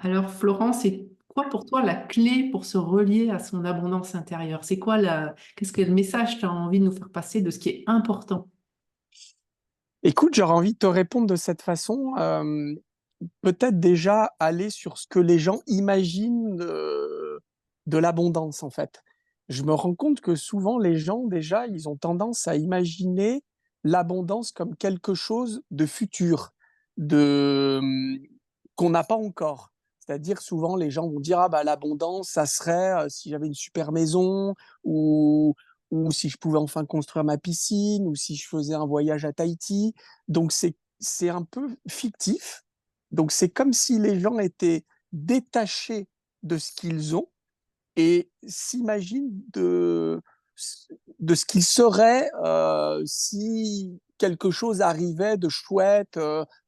Alors, Florence, c'est quoi pour toi la clé pour se relier à son abondance intérieure? C'est quoi qu'est-ce que le message tu as envie de nous faire passer de ce qui est important? Écoute, j'aurais envie de te répondre de cette façon. Peut-être déjà aller sur ce que les gens imaginent de l'abondance, en fait. Je me rends compte que souvent, les gens, déjà, ils ont tendance à imaginer l'abondance comme quelque chose de futur, de, qu'on n'a pas encore. C'est-à-dire, souvent, les gens vont dire, ah bah, l'abondance, ça serait si j'avais une super maison, ou, ou si je pouvais enfin construire ma piscine, ou si je faisais un voyage à Tahiti. Donc, c'est un peu fictif. Donc, c'est comme si les gens étaient détachés de ce qu'ils ont et s'imaginent de ce qu'ils seraient si quelque chose arrivait de chouette,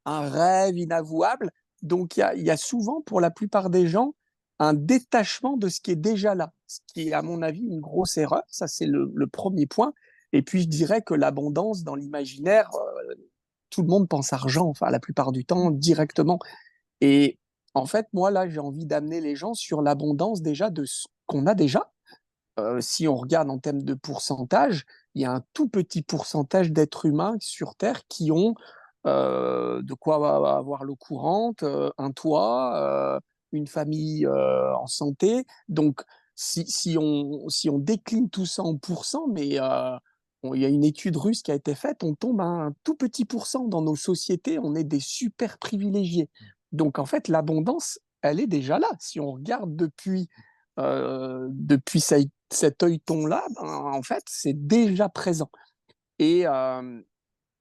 un rêve inavouable. Donc, il y a souvent, pour la plupart des gens, un détachement de ce qui est déjà là, ce qui est, à mon avis, une grosse erreur. Ça, c'est le premier point. Et puis, je dirais que l'abondance dans l'imaginaire, tout le monde pense argent, enfin, la plupart du temps, directement. Et en fait, moi, là, j'ai envie d'amener les gens sur l'abondance déjà de ce qu'on a déjà. Si on regarde en termes de pourcentage, il y a un tout petit pourcentage d'êtres humains sur Terre qui ont de quoi avoir l'eau courante, un toit, une famille en santé. Donc, si on décline tout ça en pourcents, mais il y a une étude russe qui a été faite, on tombe à un tout petit pourcent dans nos sociétés, on est des super privilégiés. Donc, en fait, l'abondance, elle est déjà là. Si on regarde depuis cet œilleton-là, ben, en fait, c'est déjà présent. Et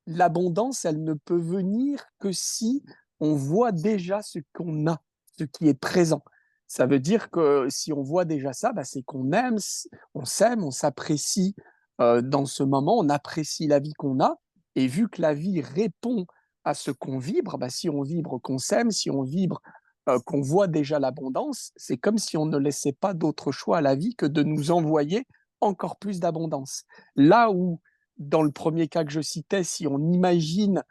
l'abondance, elle ne peut venir que si on voit déjà ce qu'on a, ce qui est présent. Ça veut dire que si on voit déjà ça, bah, c'est qu'on aime, on s'aime, on s'apprécie dans ce moment, on apprécie la vie qu'on a. Et vu que la vie répond à ce qu'on vibre, bah, si on vibre qu'on s'aime, si on vibre qu'on voit déjà l'abondance, c'est comme si on ne laissait pas d'autre choix à la vie que de nous envoyer encore plus d'abondance. Là où dans le premier cas que je citais, si on imagine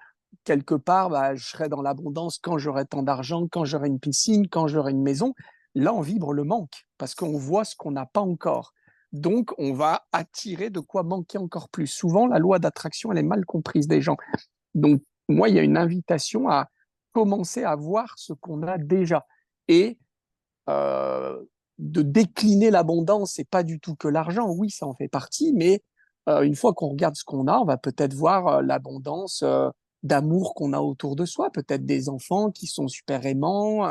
quelque part, bah, je serai dans l'abondance quand j'aurai tant d'argent, quand j'aurai une piscine, quand j'aurai une maison. Là, on vibre le manque parce qu'on voit ce qu'on n'a pas encore. Donc, on va attirer de quoi manquer encore plus. Souvent, la loi d'attraction, elle est mal comprise des gens. Donc, moi, il y a une invitation à commencer à voir ce qu'on a déjà et euh, de décliner l'abondance, c'est pas du tout que l'argent. Oui, ça en fait partie, mais une fois qu'on regarde ce qu'on a, on va peut-être voir l'abondance d'amour qu'on a autour de soi, peut-être des enfants qui sont super aimants,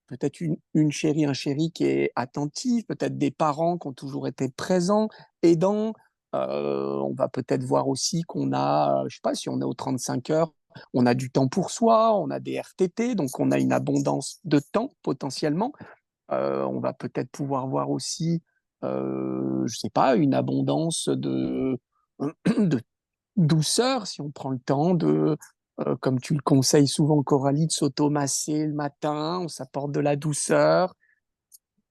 peut-être une chérie, un chéri qui est attentif, peut-être des parents qui ont toujours été présents, aidants. On va peut-être voir aussi qu'on a, je sais pas, si on est aux 35 heures, on a du temps pour soi, on a des RTT, donc on a une abondance de temps potentiellement. On va peut-être pouvoir voir aussi, je sais pas, une abondance de douceur, si on prend le temps de, comme tu le conseilles souvent, Coralie, de s'automasser le matin, on s'apporte de la douceur.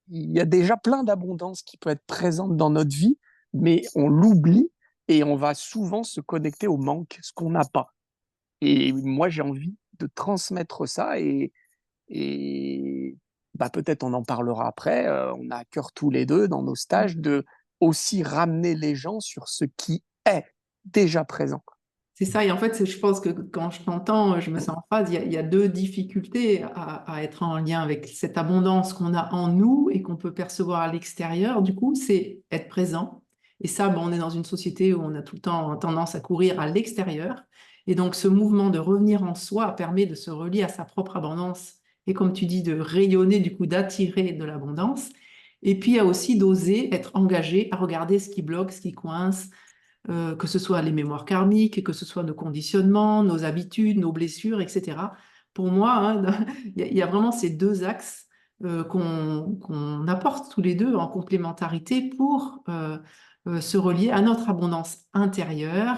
Il y a déjà plein d'abondance qui peut être présente dans notre vie, mais on l'oublie et on va souvent se connecter au manque, ce qu'on n'a pas. Et moi, j'ai envie de transmettre ça et bah, peut-être on en parlera après. On a à cœur tous les deux dans nos stages de aussi ramener les gens sur ce qui est déjà présent. C'est ça, et en fait, je pense que quand je t'entends, je me sens en phase. Il y a deux difficultés à être en lien avec cette abondance qu'on a en nous et qu'on peut percevoir à l'extérieur. Du coup, c'est être présent. Et ça, bon, on est dans une société où on a tout le temps tendance à courir à l'extérieur. Et donc, ce mouvement de revenir en soi permet de se relier à sa propre abondance. Et comme tu dis, de rayonner, du coup, d'attirer de l'abondance. Et puis, il y a aussi d'oser être engagé à regarder ce qui bloque, ce qui coince, que ce soit les mémoires karmiques, que ce soit nos conditionnements, nos habitudes, nos blessures, etc. Pour moi, hein, il y a vraiment ces deux axes qu'on apporte tous les deux en complémentarité pour se relier à notre abondance intérieure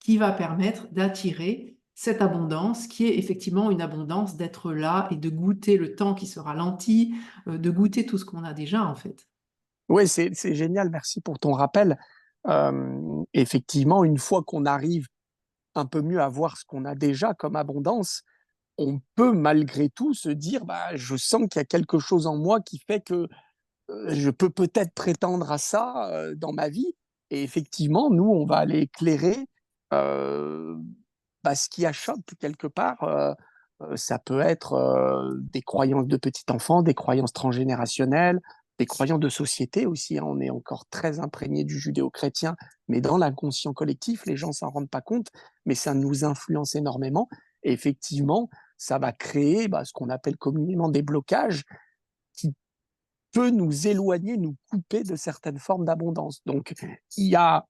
qui va permettre d'attirer cette abondance qui est effectivement une abondance d'être là et de goûter le temps qui se ralentit, de goûter tout ce qu'on a déjà en fait. Oui, c'est génial, merci pour ton rappel. Effectivement, une fois qu'on arrive un peu mieux à voir ce qu'on a déjà comme abondance, on peut malgré tout se dire, bah, je sens qu'il y a quelque chose en moi qui fait que je peux peut-être prétendre à ça dans ma vie. Et effectivement, nous, on va aller éclairer euh, bah, ce qui achoppe quelque part. Ça peut être des croyances de petit enfant, des croyances transgénérationnelles, des croyances de société aussi, hein. On est encore très imprégné du judéo-chrétien, mais dans l'inconscient collectif, les gens s'en rendent pas compte, mais ça nous influence énormément. Et effectivement, ça va créer bah, ce qu'on appelle communément des blocages qui peut nous éloigner, nous couper de certaines formes d'abondance. Donc, il y a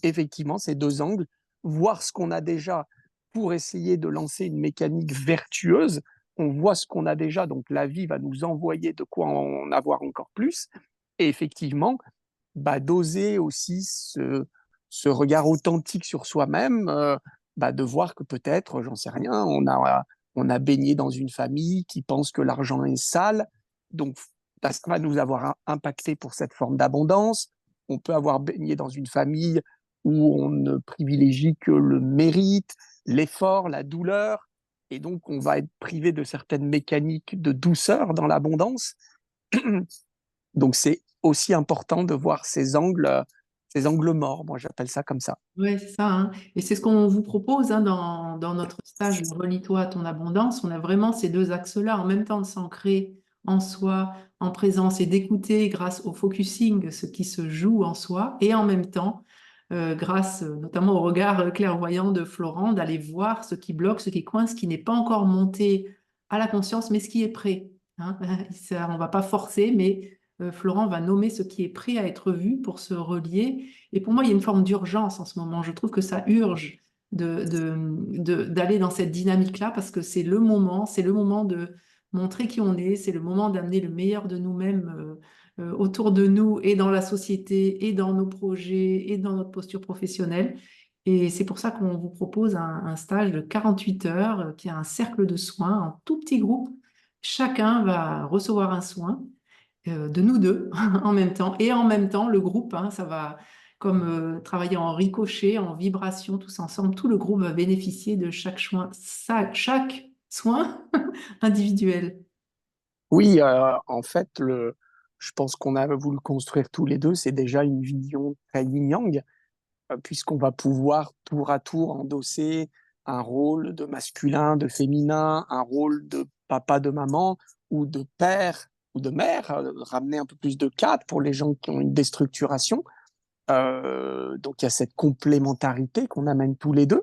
effectivement ces deux angles, voir ce qu'on a déjà pour essayer de lancer une mécanique vertueuse. On voit ce qu'on a déjà, donc la vie va nous envoyer de quoi en avoir encore plus. Et effectivement, bah, d'oser aussi ce regard authentique sur soi-même, bah, de voir que peut-être, j'en sais rien, on a baigné dans une famille qui pense que l'argent est sale, donc ça va nous avoir impacté pour cette forme d'abondance. On peut avoir baigné dans une famille où on ne privilégie que le mérite, l'effort, la douleur, et donc on va être privé de certaines mécaniques de douceur dans l'abondance. Donc c'est aussi important de voir ces angles morts, moi j'appelle ça comme ça. Oui, c'est ça, hein. Et c'est ce qu'on vous propose hein, dans notre stage Relie-toi à ton abondance. On a vraiment ces deux axes-là, en même temps de s'ancrer en soi, en présence et d'écouter grâce au focusing ce qui se joue en soi, et en même temps, grâce notamment au regard clairvoyant de Florent, d'aller voir ce qui bloque, ce qui coince, ce qui n'est pas encore monté à la conscience, mais ce qui est prêt, hein. Ça, on ne va pas forcer, mais Florent va nommer ce qui est prêt à être vu pour se relier. Et pour moi, il y a une forme d'urgence en ce moment. Je trouve que ça urge d'aller dans cette dynamique-là parce que c'est le moment de montrer qui on est, c'est le moment d'amener le meilleur de nous-mêmes autour de nous et dans la société et dans nos projets et dans notre posture professionnelle. Et c'est pour ça qu'on vous propose un stage de 48 heures qui a un cercle de soins en tout petit groupe. Chacun va recevoir un soin de nous deux en même temps. Et en même temps, le groupe, hein, ça va comme travailler en ricochet, en vibration, tous ensemble. Tout le groupe va bénéficier de chaque soin individuel. Oui, en fait, je pense qu'on a voulu construire tous les deux, c'est déjà une vision très yin-yang, puisqu'on va pouvoir tour à tour endosser un rôle de masculin, de féminin, un rôle de papa, de maman, ou de père ou de mère, ramener un peu plus de cadre pour les gens qui ont une déstructuration. Donc il y a cette complémentarité qu'on amène tous les deux,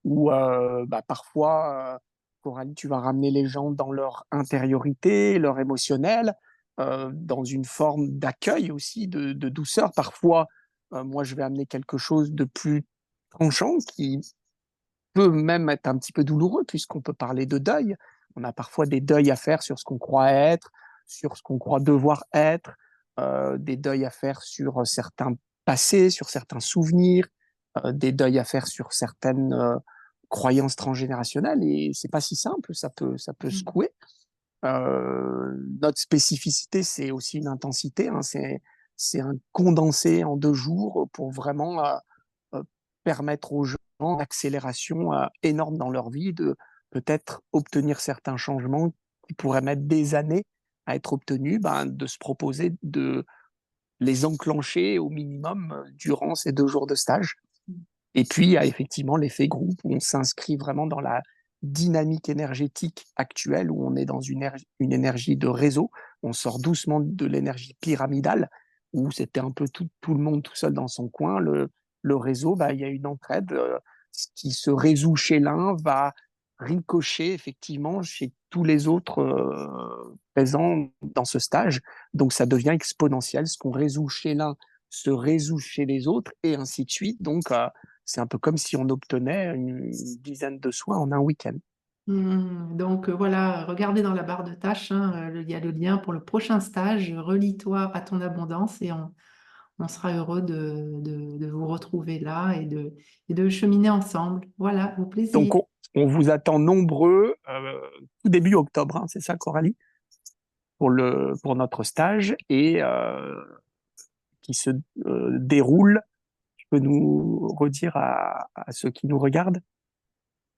où bah, parfois, Coralie, tu vas ramener les gens dans leur intériorité, leur émotionnel, dans une forme d'accueil aussi, de douceur. Parfois, moi, je vais amener quelque chose de plus tranchant qui peut même être un petit peu douloureux, puisqu'on peut parler de deuil. On a parfois des deuils à faire sur ce qu'on croit être, sur ce qu'on croit devoir être, des deuils à faire sur certains passés, sur certains souvenirs, des deuils à faire sur certaines croyances transgénérationnelles. Et c'est pas si simple, ça peut secouer. Notre spécificité, c'est aussi une intensité, hein, c'est un condensé en 2 jours pour vraiment euh, permettre aux gens une accélération énorme dans leur vie, de peut-être obtenir certains changements qui pourraient mettre des années à être obtenus, ben, de se proposer de les enclencher au minimum durant ces 2 jours de stage. Et puis, il y a effectivement l'effet groupe où on s'inscrit vraiment dans la dynamique énergétique actuelle, où on est dans une énergie de réseau. On sort doucement de l'énergie pyramidale, où c'était un peu tout le monde tout seul dans son coin. Le réseau, bah, il y a une entraide. Ce qui se résout chez l'un va ricocher effectivement chez tous les autres présents dans ce stage. Donc ça devient exponentiel. Ce qu'on résout chez l'un se résout chez les autres et ainsi de suite. Donc c'est un peu comme si on obtenait une dizaine de soins en un week-end. Donc voilà, regardez dans la barre de tâches, hein, il y a le lien pour le prochain stage. Relie-toi à ton abondance et on sera heureux de vous retrouver là et de cheminer ensemble. Voilà, au plaisir. Donc on vous attend nombreux tout début octobre, hein, c'est ça Coralie, pour notre stage et qui se déroule. Tu peux nous redire à ceux qui nous regardent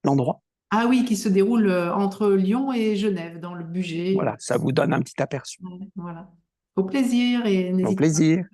l'endroit? Ah oui, qui se déroule entre Lyon et Genève, dans le budget. Voilà, ça vous donne un petit aperçu. Voilà. Au plaisir et Au n'hésitez pas. plaisir.